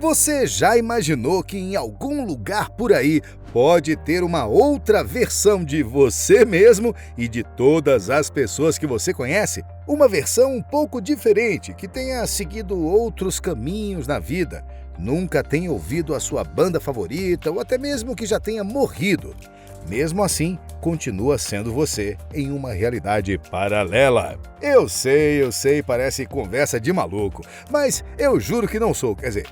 Você já imaginou que em algum lugar por aí pode ter uma outra versão de você mesmo e de todas as pessoas que você conhece? Uma versão um pouco diferente, que tenha seguido outros caminhos na vida, nunca tenha ouvido a sua banda favorita ou até mesmo que já tenha morrido. Mesmo assim, continua sendo você em uma realidade paralela. Eu sei, parece conversa de maluco, mas eu juro que não sou. Quer dizer,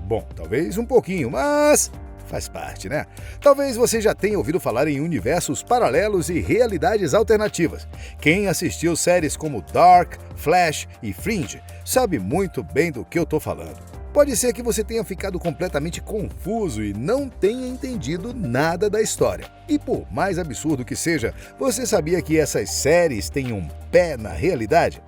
bom, talvez um pouquinho, mas faz parte, né? Talvez você já tenha ouvido falar em universos paralelos e realidades alternativas. Quem assistiu séries como Dark, Flash e Fringe sabe muito bem do que eu tô falando. Pode ser que você tenha ficado completamente confuso e não tenha entendido nada da história. E por mais absurdo que seja, você sabia que essas séries têm um pé na realidade?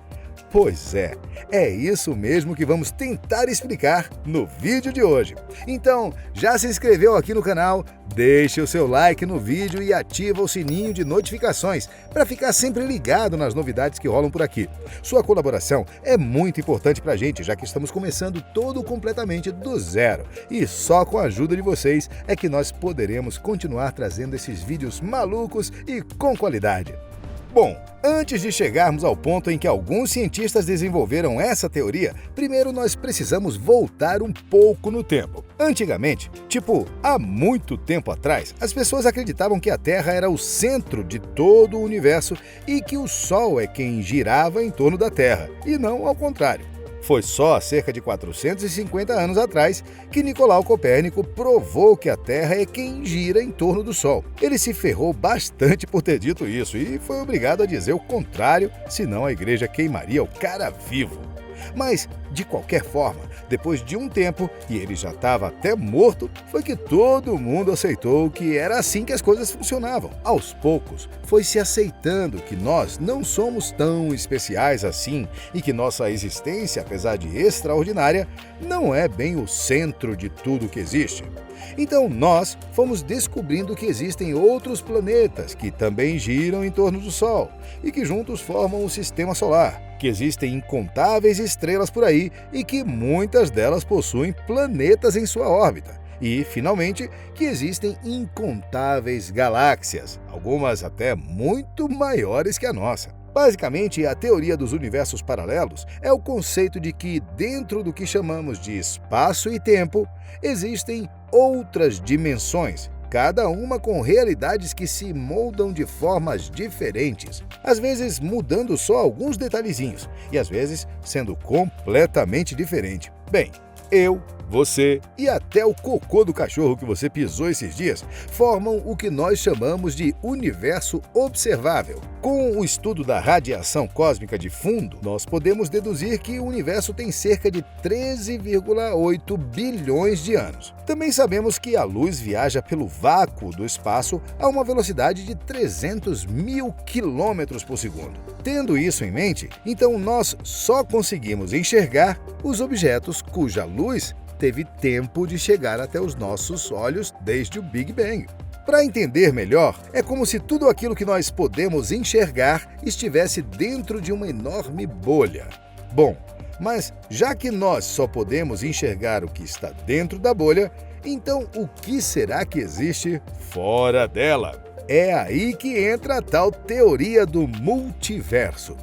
Pois é isso mesmo que vamos tentar explicar no vídeo de hoje. Então, já se inscreveu aqui no canal? Deixe o seu like no vídeo e ativa o sininho de notificações para ficar sempre ligado nas novidades que rolam por aqui. Sua colaboração é muito importante para a gente, já que estamos começando todo completamente do zero. E só com a ajuda de vocês é que nós poderemos continuar trazendo esses vídeos malucos e com qualidade. Bom, antes de chegarmos ao ponto em que alguns cientistas desenvolveram essa teoria, primeiro nós precisamos voltar um pouco no tempo. Antigamente, há muito tempo atrás, as pessoas acreditavam que a Terra era o centro de todo o universo e que o Sol é quem girava em torno da Terra, e não ao contrário. Foi só há cerca de 450 anos atrás que Nicolau Copérnico provou que a Terra é quem gira em torno do Sol. Ele se ferrou bastante por ter dito isso e foi obrigado a dizer o contrário, senão a igreja queimaria o cara vivo. Mas, de qualquer forma, depois de um tempo, e ele já estava até morto, foi que todo mundo aceitou que era assim que as coisas funcionavam. Aos poucos, foi se aceitando que nós não somos tão especiais assim e que nossa existência, apesar de extraordinária, não é bem o centro de tudo que existe. Então nós fomos descobrindo que existem outros planetas que também giram em torno do Sol e que juntos formam o Sistema Solar, que existem incontáveis estrelas por aí e que muitas delas possuem planetas em sua órbita. E, finalmente, que existem incontáveis galáxias, algumas até muito maiores que a nossa. Basicamente, a teoria dos universos paralelos é o conceito de que, dentro do que chamamos de espaço e tempo, existem outras dimensões, cada uma com realidades que se moldam de formas diferentes, às vezes mudando só alguns detalhezinhos e às vezes sendo completamente diferente. Bem, eu, você e até o cocô do cachorro que você pisou esses dias formam o que nós chamamos de universo observável. Com o estudo da radiação cósmica de fundo, nós podemos deduzir que o universo tem cerca de 13,8 bilhões de anos. Também sabemos que a luz viaja pelo vácuo do espaço a uma velocidade de 300 mil quilômetros por segundo. Tendo isso em mente, então nós só conseguimos enxergar os objetos cuja luz teve tempo de chegar até os nossos olhos desde o Big Bang. Para entender melhor, é como se tudo aquilo que nós podemos enxergar estivesse dentro de uma enorme bolha. Bom, mas já que nós só podemos enxergar o que está dentro da bolha, então o que será que existe fora dela? É aí que entra a tal teoria do multiverso.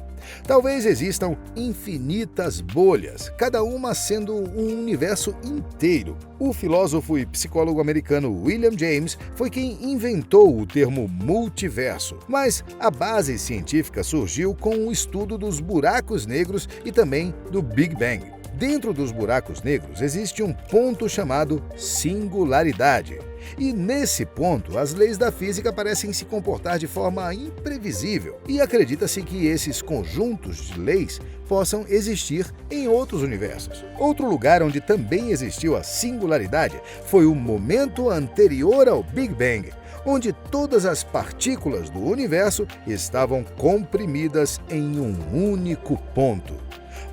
Talvez existam infinitas bolhas, cada uma sendo um universo inteiro. O filósofo e psicólogo americano William James foi quem inventou o termo multiverso, mas a base científica surgiu com o estudo dos buracos negros e também do Big Bang. Dentro dos buracos negros existe um ponto chamado singularidade. E nesse ponto, as leis da física parecem se comportar de forma imprevisível. E acredita-se que esses conjuntos de leis possam existir em outros universos. Outro lugar onde também existiu a singularidade foi o momento anterior ao Big Bang, onde todas as partículas do universo estavam comprimidas em um único ponto.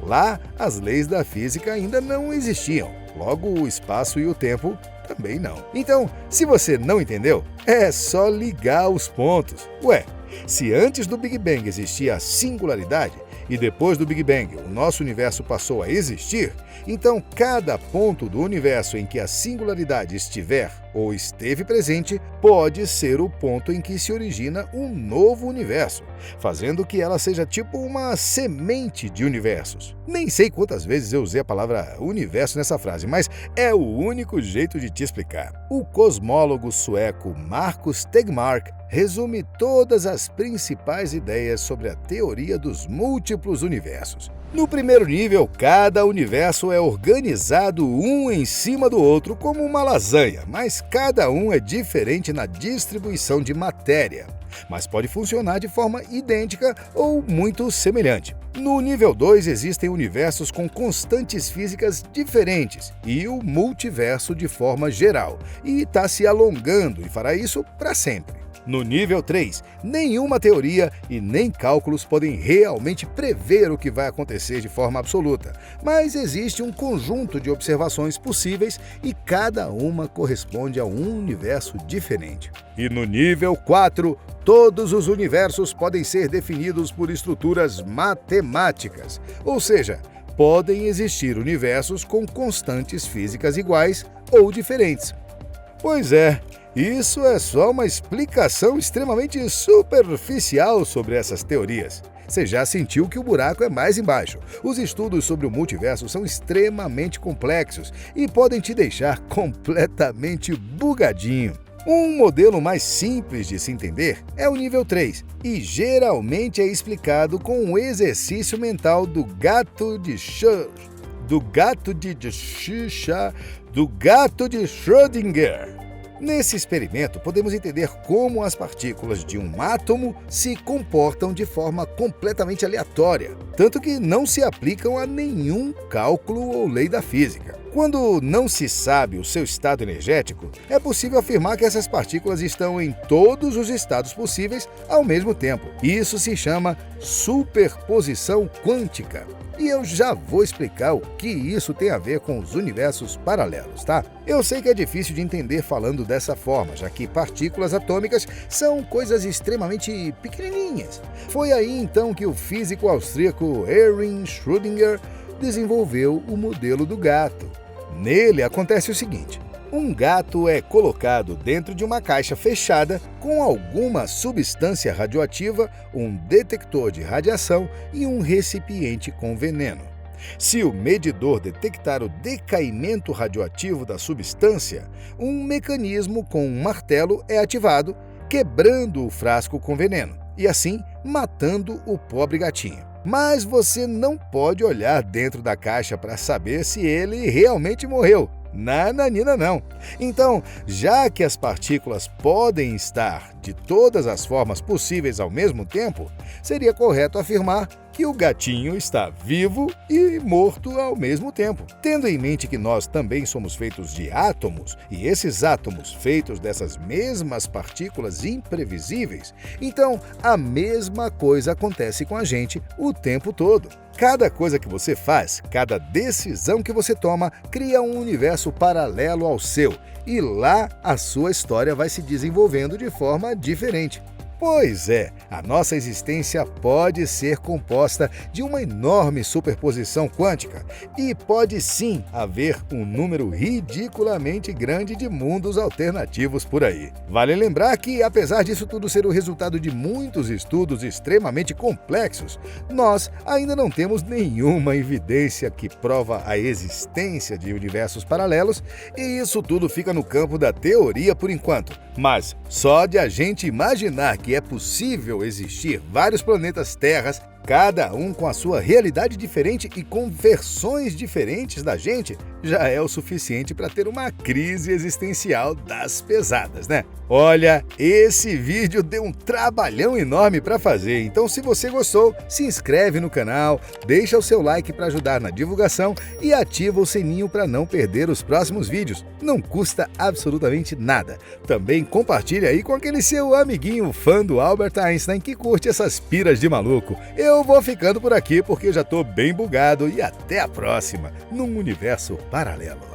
Lá, as leis da física ainda não existiam, logo o espaço e o tempo também não. Então, se você não entendeu, é só ligar os pontos. Ué, se antes do Big Bang existia a singularidade e depois do Big Bang o nosso universo passou a existir, Então, cada ponto do universo em que a singularidade estiver ou esteve presente pode ser o ponto em que se origina um novo universo, fazendo que ela seja tipo uma semente de universos. Nem sei quantas vezes eu usei a palavra universo nessa frase, mas é o único jeito de te explicar. O cosmólogo sueco Marcus Tegmark resume todas as principais ideias sobre a teoria dos múltiplos universos. No primeiro nível, cada universo é organizado um em cima do outro como uma lasanha, mas cada um é diferente na distribuição de matéria, mas pode funcionar de forma idêntica ou muito semelhante. No nível 2 existem universos com constantes físicas diferentes e o multiverso de forma geral, e está se alongando e fará isso para sempre. No nível 3, nenhuma teoria e nem cálculos podem realmente prever o que vai acontecer de forma absoluta, mas existe um conjunto de observações possíveis e cada uma corresponde a um universo diferente. E no nível 4, todos os universos podem ser definidos por estruturas matemáticas, ou seja, podem existir universos com constantes físicas iguais ou diferentes. Pois é, isso é só uma explicação extremamente superficial sobre essas teorias. Você já sentiu que o buraco é mais embaixo. Os estudos sobre o multiverso são extremamente complexos e podem te deixar completamente bugadinho. Um modelo mais simples de se entender é o nível 3 e geralmente é explicado com um exercício mental do gato de Schrödinger. Nesse experimento, podemos entender como as partículas de um átomo se comportam de forma completamente aleatória, tanto que não se aplicam a nenhum cálculo ou lei da física. Quando não se sabe o seu estado energético, é possível afirmar que essas partículas estão em todos os estados possíveis ao mesmo tempo. Isso se chama superposição quântica. E eu já vou explicar o que isso tem a ver com os universos paralelos, tá? Eu sei que é difícil de entender falando dessa forma, já que partículas atômicas são coisas extremamente pequenininhas. Foi aí então que o físico austríaco Erwin Schrödinger desenvolveu o modelo do gato. Nele acontece o seguinte: um gato é colocado dentro de uma caixa fechada com alguma substância radioativa, um detector de radiação e um recipiente com veneno. Se o medidor detectar o decaimento radioativo da substância, um mecanismo com um martelo é ativado, quebrando o frasco com veneno e assim matando o pobre gatinho. Mas você não pode olhar dentro da caixa para saber se ele realmente morreu. Nananina não. Então, já que as partículas podem estar de todas as formas possíveis ao mesmo tempo, seria correto afirmar que o gatinho está vivo e morto ao mesmo tempo. Tendo em mente que nós também somos feitos de átomos, e esses átomos feitos dessas mesmas partículas imprevisíveis, então a mesma coisa acontece com a gente o tempo todo. Cada coisa que você faz, cada decisão que você toma, cria um universo paralelo ao seu, e lá a sua história vai se desenvolvendo de forma diferente. Pois é, a nossa existência pode ser composta de uma enorme superposição quântica e pode sim haver um número ridiculamente grande de mundos alternativos por aí. Vale lembrar que, apesar disso tudo ser o resultado de muitos estudos extremamente complexos, nós ainda não temos nenhuma evidência que prova a existência de universos paralelos e isso tudo fica no campo da teoria por enquanto. Mas só de a gente imaginar que é possível existir vários planetas Terras, cada um com a sua realidade diferente e com versões diferentes da gente, já é o suficiente para ter uma crise existencial das pesadas, né? Olha, esse vídeo deu um trabalhão enorme para fazer, então se você gostou, se inscreve no canal, deixa o seu like para ajudar na divulgação e ativa o sininho para não perder os próximos vídeos. Não custa absolutamente nada. Também compartilha aí com aquele seu amiguinho fã do Albert Einstein que curte essas piras de maluco. Eu vou ficando por aqui porque já tô bem bugado e até a próxima, num universo paralelo.